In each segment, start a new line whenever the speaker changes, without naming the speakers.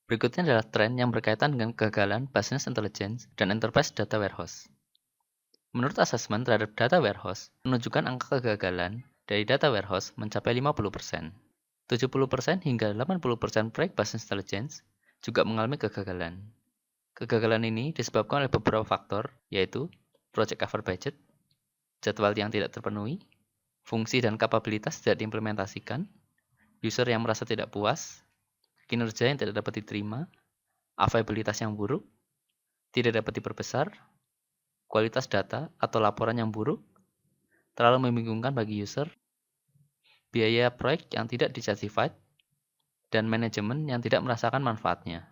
Berikutnya adalah tren yang berkaitan dengan kegagalan Business Intelligence dan Enterprise Data Warehouse. Menurut asesmen terhadap data warehouse, menunjukkan angka kegagalan dari data warehouse mencapai 50%. 70% hingga 80% proyek Business Intelligence juga mengalami kegagalan. Kegagalan ini disebabkan oleh beberapa faktor, yaitu project cover budget, jadwal yang tidak terpenuhi, fungsi dan kapabilitas tidak diimplementasikan, user yang merasa tidak puas, kinerja yang tidak dapat diterima, availabilitas yang buruk, tidak dapat diperbesar, kualitas data atau laporan yang buruk, terlalu membingungkan bagi user, biaya proyek yang tidak di-justified, dan manajemen yang tidak merasakan manfaatnya.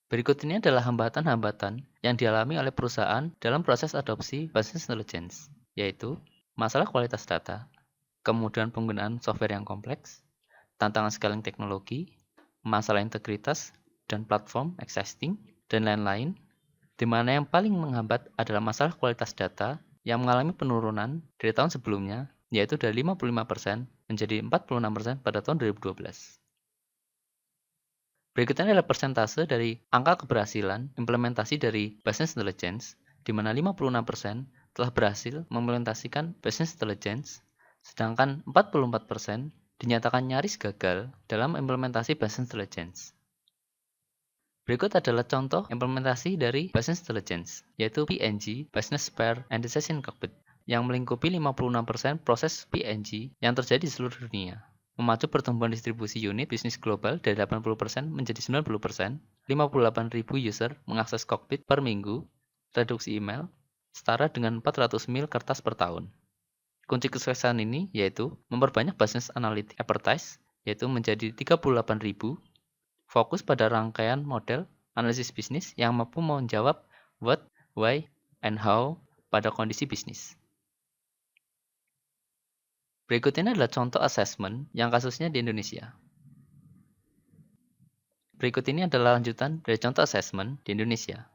Berikut ini adalah hambatan-hambatan yang dialami oleh perusahaan dalam proses adopsi Business Intelligence, yaitu masalah kualitas data, kemudahan penggunaan software yang kompleks, tantangan scaling teknologi, masalah integritas dan platform existing, dan lain-lain, di mana yang paling menghambat adalah masalah kualitas data yang mengalami penurunan dari tahun sebelumnya, yaitu dari 55% menjadi 46% pada tahun 2012. Berikutnya adalah persentase dari angka keberhasilan implementasi dari Business Intelligence, di mana 56% telah berhasil mengimplementasikan Business Intelligence, sedangkan 44% dinyatakan nyaris gagal dalam implementasi Business Intelligence. Berikut adalah contoh implementasi dari Business Intelligence, yaitu PNG, Business Spare and Decision Cockpit, yang melingkupi 56% proses PNG yang terjadi di seluruh dunia. Memacu pertumbuhan distribusi unit bisnis global dari 80% menjadi 90%, 58.000 user mengakses cockpit per minggu, reduksi email, setara dengan 400 mil kertas per tahun. Kunci kesuksesan ini yaitu memperbanyak business analytic expertise, yaitu menjadi 38.000, fokus pada rangkaian model analisis bisnis yang mampu menjawab what, why, and how pada kondisi bisnis. Berikut ini adalah contoh assessment yang kasusnya di Indonesia. Berikut ini adalah lanjutan dari contoh assessment di Indonesia.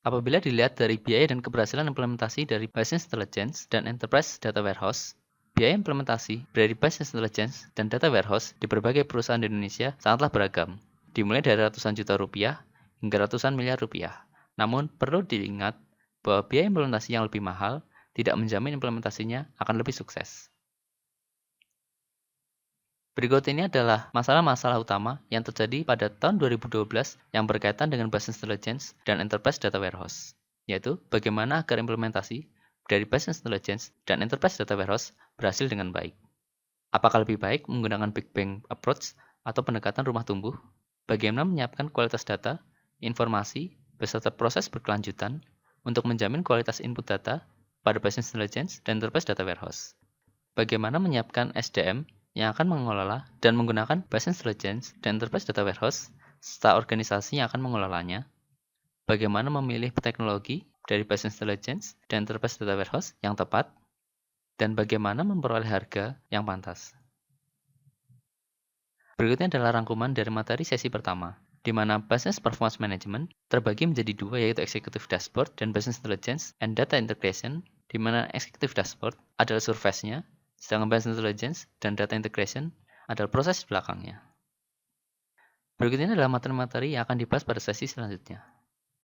Apabila dilihat dari biaya dan keberhasilan implementasi dari Business Intelligence dan Enterprise Data Warehouse, biaya implementasi dari Business Intelligence dan Data Warehouse di berbagai perusahaan di Indonesia sangatlah beragam, dimulai dari ratusan juta rupiah hingga ratusan miliar rupiah. Namun, perlu diingat bahwa biaya implementasi yang lebih mahal tidak menjamin implementasinya akan lebih sukses. Berikut ini adalah masalah-masalah utama yang terjadi pada tahun 2012 yang berkaitan dengan Business Intelligence dan Enterprise Data Warehouse, yaitu bagaimana agar implementasi dari Business Intelligence dan Enterprise Data Warehouse berhasil dengan baik. Apakah lebih baik menggunakan Big Bang Approach atau pendekatan rumah tumbuh? Bagaimana menyiapkan kualitas data, informasi, beserta proses berkelanjutan untuk menjamin kualitas input data pada Business Intelligence dan Enterprise Data Warehouse? Bagaimana menyiapkan SDM yang akan mengelola dan menggunakan Business Intelligence dan Enterprise Data Warehouse, serta organisasi yang akan mengelolanya? Bagaimana memilih teknologi dari Business Intelligence dan Enterprise Data Warehouse yang tepat? Dan bagaimana memperoleh harga yang pantas? Berikutnya adalah rangkuman dari materi sesi pertama, di mana Business Performance Management terbagi menjadi dua, yaitu Executive Dashboard dan Business Intelligence and Data Integration, di mana Executive Dashboard adalah surface-nya, sedangkan Business Intelligence dan Data Integration adalah proses belakangnya. Berikut ini adalah materi-materi yang akan dibahas pada sesi selanjutnya.